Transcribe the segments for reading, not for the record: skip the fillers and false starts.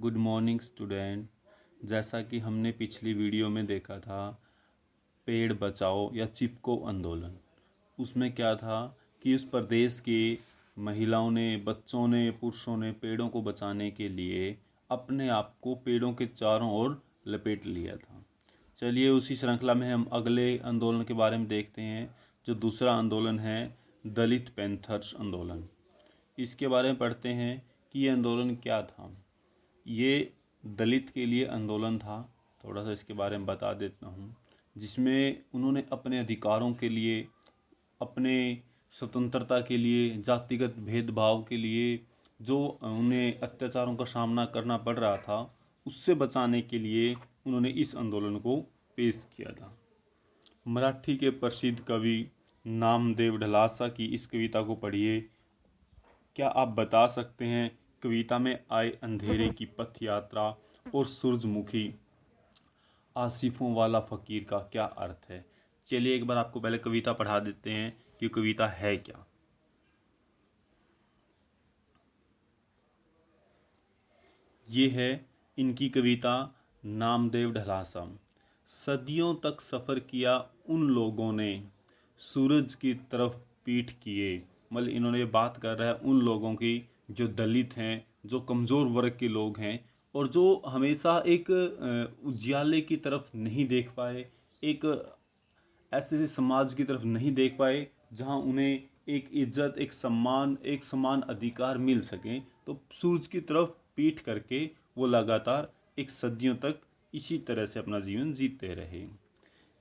Good morning student. जैसा कि हमने पिछली वीडियो में देखा था पेड़ बचाओ या चिपको आंदोलन, उसमें क्या था कि उस प्रदेश की महिलाओं ने, बच्चों ने, पुरुषों ने पेड़ों को बचाने के लिए अपने आप को पेड़ों के चारों ओर लपेट लिया था। चलिए उसी श्रृंखला में हम अगले आंदोलन के बारे में देखते हैं, जो दूसरा आंदोलन है दलित पैंथर्स आंदोलन। इसके बारे में पढ़ते हैं कि ये आंदोलन क्या था। ये दलित के लिए आंदोलन था। थोड़ा सा इसके बारे में बता देता हूँ, जिसमें उन्होंने अपने अधिकारों के लिए, अपने स्वतंत्रता के लिए, जातिगत भेदभाव के लिए जो उन्हें अत्याचारों का सामना करना पड़ रहा था, उससे बचाने के लिए उन्होंने इस आंदोलन को पेश किया था। मराठी के प्रसिद्ध कवि नामदेव ढलासा की इस कविता को पढ़िए। क्या आप बता सकते हैं कविता में आए अंधेरे की पथ यात्रा और सूरजमुखी आसिफों वाला फ़कीर का क्या अर्थ है? चलिए एक बार आपको पहले कविता पढ़ा देते हैं कि कविता है क्या। ये है इनकी कविता नामदेव ढलासा। सदियों तक सफ़र किया उन लोगों ने सूरज की तरफ पीठ किए। मतलब इन्होंने बात कर रहा है उन लोगों की जो दलित हैं, जो कमज़ोर वर्ग के लोग हैं और जो हमेशा एक उज्याले की तरफ नहीं देख पाए, एक ऐसे समाज की तरफ नहीं देख पाए जहां उन्हें एक इज्जत, एक सम्मान, एक समान अधिकार मिल सकें। तो सूरज की तरफ पीठ करके वो लगातार एक सदियों तक इसी तरह से अपना जीवन जीते रहे।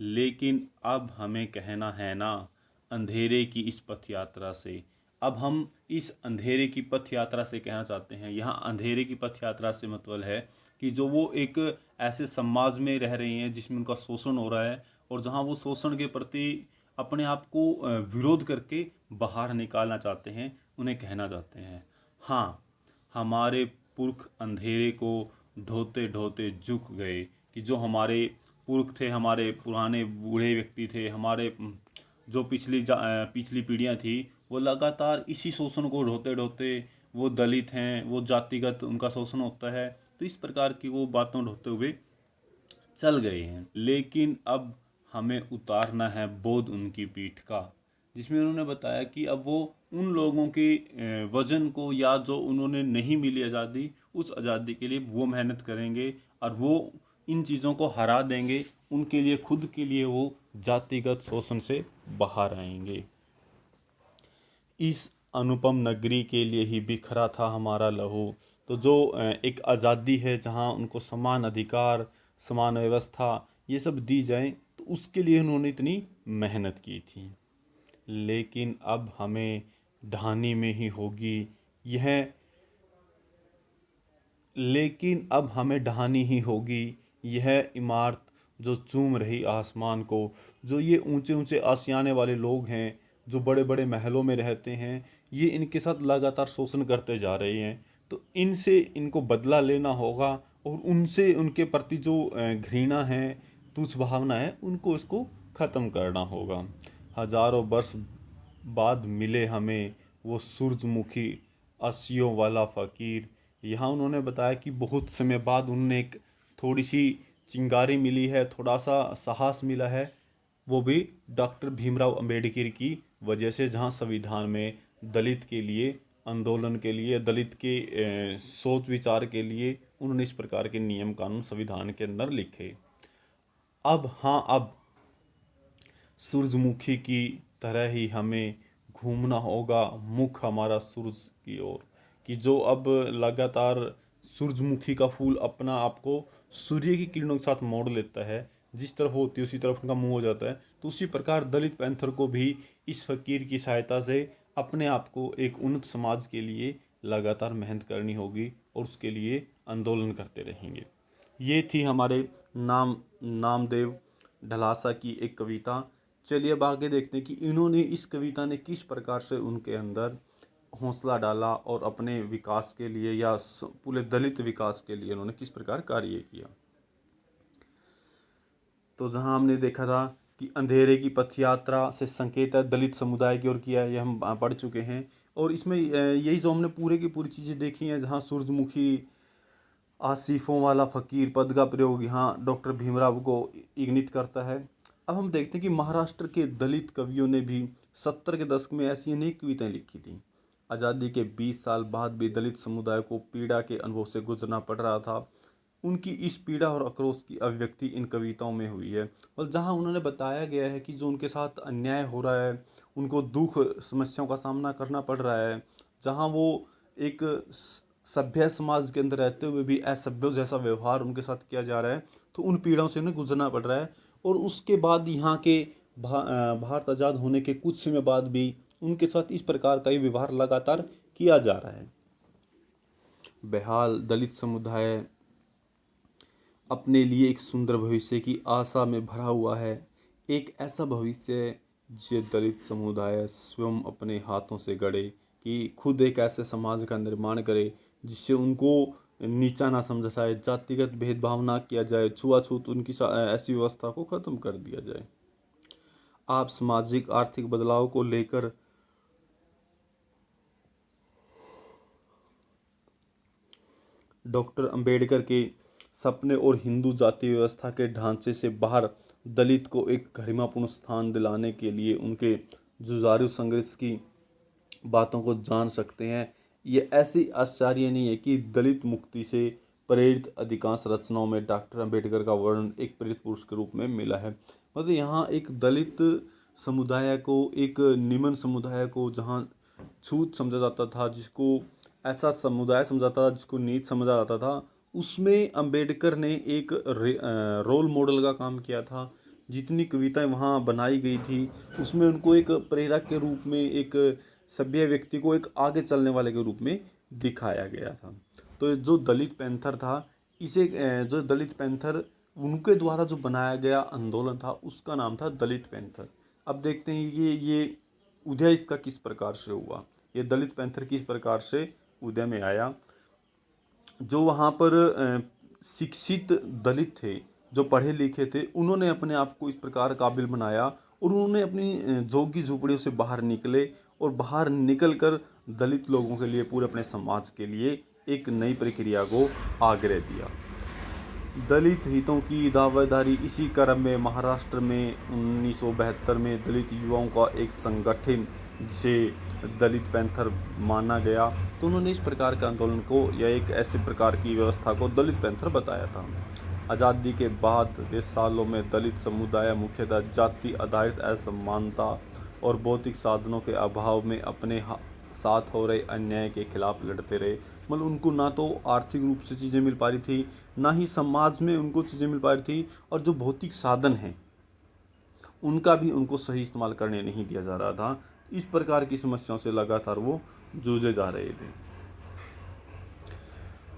लेकिन अब हमें कहना है ना अंधेरे की इस पथ यात्रा से। अब हम इस अंधेरे की पथ यात्रा से कहना चाहते हैं। यहाँ अंधेरे की पथ यात्रा से मतलब है कि जो वो एक ऐसे समाज में रह रही हैं जिसमें उनका शोषण हो रहा है और जहाँ वो शोषण के प्रति अपने आप को विरोध करके बाहर निकालना चाहते हैं, उन्हें कहना चाहते हैं, हाँ हमारे पुरख अंधेरे को ढोते ढोते झुक गए। कि जो हमारे पुरख थे, हमारे पुराने बूढ़े व्यक्ति थे, हमारे जो पिछली पीढ़ियाँ थी, वो लगातार इसी शोषण को ढोते ढोते, वो दलित हैं, वो जातिगत उनका शोषण होता है, तो इस प्रकार की वो बातों ढोते हुए चल गए हैं। लेकिन अब हमें उतारना है बोझ उनकी पीठ का, जिसमें उन्होंने बताया कि अब वो उन लोगों के वजन को, या जो उन्होंने नहीं मिली आज़ादी, उस आज़ादी के लिए वो मेहनत करेंगे और वो इन चीज़ों को हरा देंगे। उनके लिए, खुद के लिए वो जातिगत शोषण से बाहर आएंगे। इस अनुपम नगरी के लिए ही बिखरा था हमारा लहू। तो जो एक आज़ादी है जहाँ उनको समान अधिकार, समान व्यवस्था, ये सब दी जाए, तो उसके लिए उन्होंने इतनी मेहनत की थी। लेकिन अब हमें ढानी में ही होगी यह लेकिन अब हमें ढहानी ही होगी यह इमारत जो चूम रही आसमान को। जो ये ऊंचे ऊंचे आशियाने वाले लोग हैं, जो बड़े बड़े महलों में रहते हैं, ये इनके साथ लगातार शोषण करते जा रहे हैं। तो इनसे इनको बदला लेना होगा और उनसे, उनके प्रति जो घृणा है, तुच्छ भावना है, उनको इसको ख़त्म करना होगा। हजारों वर्ष बाद मिले हमें वो सूरजमुखी अस्सियों वाला फ़कीर। यहाँ उन्होंने बताया कि बहुत समय बाद उन्हें एक थोड़ी सी चिंगारी मिली है, थोड़ा सा साहस मिला है, वो भी डॉक्टर भीमराव अंबेडकर की वजह से, जहाँ संविधान में दलित के लिए, आंदोलन के लिए, दलित के सोच विचार के लिए उन्होंने इस प्रकार के नियम कानून संविधान के अंदर लिखे। अब हाँ, अब सूरजमुखी की तरह ही हमें घूमना होगा मुख हमारा सूरज की ओर। कि जो अब लगातार सूरजमुखी का फूल अपना आपको सूर्य की किरणों के साथ मोड़ लेता है, जिस तरफ होती है उसी तरफ उनका मुंह हो जाता है, तो उसी प्रकार दलित पैंथर को भी इस फ़कीर की सहायता से अपने आप को एक उन्नत समाज के लिए लगातार मेहनत करनी होगी और उसके लिए आंदोलन करते रहेंगे। ये थी हमारे नामदेव ढलासा की एक कविता। चलिए अब आगे देखते हैं कि इन्होंने, इस कविता ने किस प्रकार से उनके अंदर हौसला डाला और अपने विकास के लिए या पूरे दलित विकास के लिए उन्होंने किस प्रकार कार्य किया। तो जहां हमने देखा था कि अंधेरे की पथ यात्रा से संकेत है दलित समुदाय की ओर किया, ये हम पढ़ चुके हैं। और इसमें यही जो हमने पूरे की पूरी चीज़ें देखी हैं, जहाँ सूरजमुखी आसिफों वाला फ़कीर पद का प्रयोग यहाँ डॉक्टर भीमराव को इंगित करता है। अब हम देखते हैं कि महाराष्ट्र के दलित कवियों ने भी 70 के दशक में ऐसी अनेक कविताएं लिखी थी। आज़ादी के 20 साल बाद भी दलित समुदाय को पीड़ा के अनुभव से गुजरना पड़ रहा था। उनकी इस पीड़ा और आक्रोश की अभिव्यक्ति इन कविताओं में हुई है, और जहाँ उन्होंने बताया गया है कि जो उनके साथ अन्याय हो रहा है, उनको दुख समस्याओं का सामना करना पड़ रहा है, जहाँ वो एक सभ्य समाज के अंदर रहते हुए भी असभ्य जैसा व्यवहार उनके साथ किया जा रहा है, तो उन पीड़ाओं से उन्हें गुजरना पड़ रहा है। और उसके बाद यहाँ के भारत आज़ाद होने के कुछ समय बाद भी उनके साथ इस प्रकार का ही व्यवहार लगातार किया जा रहा है। बहरहाल दलित समुदाय अपने लिए एक सुंदर भविष्य की आशा में भरा हुआ है। एक ऐसा भविष्य जो दलित समुदाय स्वयं अपने हाथों से गढ़े, कि खुद एक ऐसे समाज का निर्माण करे जिससे उनको नीचा ना समझा जाए, जातिगत भेदभाव ना किया जाए, छुआछूत उनकी ऐसी व्यवस्था को ख़त्म कर दिया जाए। आप सामाजिक आर्थिक बदलाव को लेकर डॉक्टर अंबेडकर के सपने और हिंदू जाति व्यवस्था के ढांचे से बाहर दलित को एक गरिमापूर्ण स्थान दिलाने के लिए उनके जुझारू संघर्ष की बातों को जान सकते हैं। ये ऐसी आश्चर्य नहीं है कि दलित मुक्ति से प्रेरित अधिकांश रचनाओं में डॉक्टर अंबेडकर का वर्णन एक प्रेरित पुरुष के रूप में मिला है। मतलब यहाँ एक दलित समुदाय को, एक निम्न समुदाय को जहाँ छूत समझा जाता था, जिसको ऐसा समुदाय समझा जाता था, जिसको नीच समझा जाता था, उसमें अंबेडकर ने एक रोल मॉडल का काम किया था। जितनी कविताएं वहाँ बनाई गई थी उसमें उनको एक प्रेरक के रूप में, एक सभ्य व्यक्ति को एक आगे चलने वाले के रूप में दिखाया गया था। तो जो दलित पैंथर था, इसे जो दलित पैंथर उनके द्वारा जो बनाया गया आंदोलन था, उसका नाम था दलित पैंथर। अब देखते हैं ये उदय इसका किस प्रकार से हुआ, ये दलित पैंथर किस प्रकार से उदय में आया। जो वहाँ पर शिक्षित दलित थे, जो पढ़े लिखे थे, उन्होंने अपने आप को इस प्रकार काबिल बनाया और उन्होंने अपनी झोंकी झोपड़ियों से बाहर निकले और बाहर निकलकर दलित लोगों के लिए, पूरे अपने समाज के लिए एक नई प्रक्रिया को आग्रह दिया। दलित हितों की दावेदारी, इसी क्रम में महाराष्ट्र में 1972 में दलित युवाओं का एक संगठन, जिसे दलित पैंथर माना गया, तो उन्होंने इस प्रकार के आंदोलन को या एक ऐसे प्रकार की व्यवस्था को दलित पैंथर बताया था। आज़ादी के बाद के सालों में दलित समुदाय मुख्यतः जाति आधारित असमानता और भौतिक साधनों के अभाव में अपने साथ हो रहे अन्याय के खिलाफ लड़ते रहे। मतलब उनको ना तो आर्थिक रूप से चीज़ें मिल पा रही थी, ना ही समाज में उनको चीज़ें मिल पा रही थी, और जो भौतिक साधन हैं उनका भी उनको सही इस्तेमाल करने नहीं दिया जा रहा था। इस प्रकार की समस्याओं से लगातार वो जूझे जा रहे थे।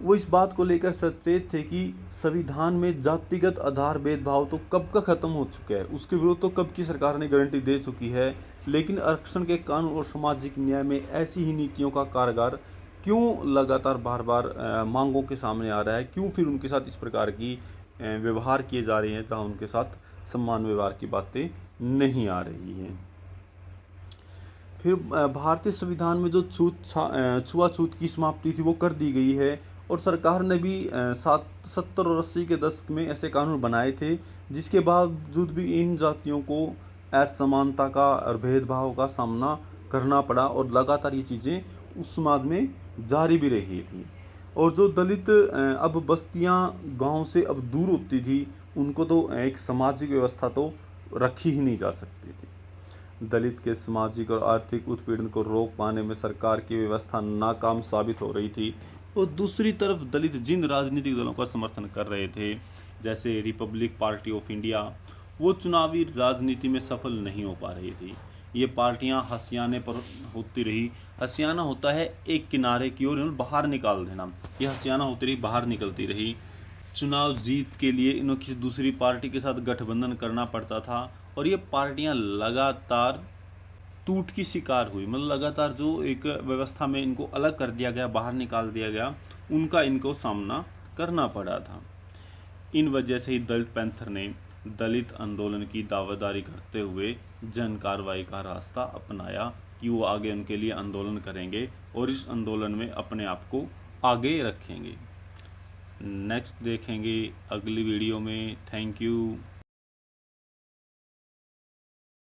वो इस बात को लेकर सचेत थे कि संविधान में जातिगत आधार भेदभाव तो कब का ख़त्म हो चुका है, उसके विरुद्ध तो कब की सरकार ने गारंटी दे चुकी है, लेकिन आरक्षण के कानून और सामाजिक न्याय में ऐसी ही नीतियों का कारगर क्यों लगातार बार बार मांगों के सामने आ रहा है, क्यों फिर उनके साथ इस प्रकार की व्यवहार किए जा रहे हैं, जहाँ उनके साथ सम्मान व्यवहार की बातें नहीं आ रही हैं। फिर भारतीय संविधान में जो छुआछूत की समाप्ति थी वो कर दी गई है, और सरकार ने भी 70 और 80 के दशक में ऐसे कानून बनाए थे, जिसके बावजूद भी इन जातियों को असमानता का और भेदभाव का सामना करना पड़ा, और लगातार ये चीज़ें उस समाज में जारी भी रही थी। और जो दलित अब बस्तियां गांव से अब दूर होती थी, उनको तो एक सामाजिक व्यवस्था तो रखी ही नहीं जा सकती थी। दलित के सामाजिक और आर्थिक उत्पीड़न को रोक पाने में सरकार की व्यवस्था नाकाम साबित हो रही थी, और दूसरी तरफ दलित जिन राजनीतिक दलों का समर्थन कर रहे थे, जैसे रिपब्लिक पार्टी ऑफ इंडिया, वो चुनावी राजनीति में सफल नहीं हो पा रही थी। ये पार्टियां हसियाने पर होती रही। हसियाना होता है एक किनारे की ओर बाहर निकाल देना, ये हसियाना होती रही, बाहर निकलती रही। चुनाव जीत के लिए इन्हें किसी दूसरी पार्टी के साथ गठबंधन करना पड़ता था, और ये पार्टियां लगातार टूट की शिकार हुई। मतलब लगातार जो एक व्यवस्था में इनको अलग कर दिया गया, बाहर निकाल दिया गया, उनका इनको सामना करना पड़ा था। इन वजह से ही दलित पैंथर ने दलित आंदोलन की दावेदारी करते हुए जन कार्रवाई का रास्ता अपनाया, कि वो आगे उनके लिए आंदोलन करेंगे और इस आंदोलन में अपने आप को आगे रखेंगे। नेक्स्ट देखेंगे अगली वीडियो में। Thank you.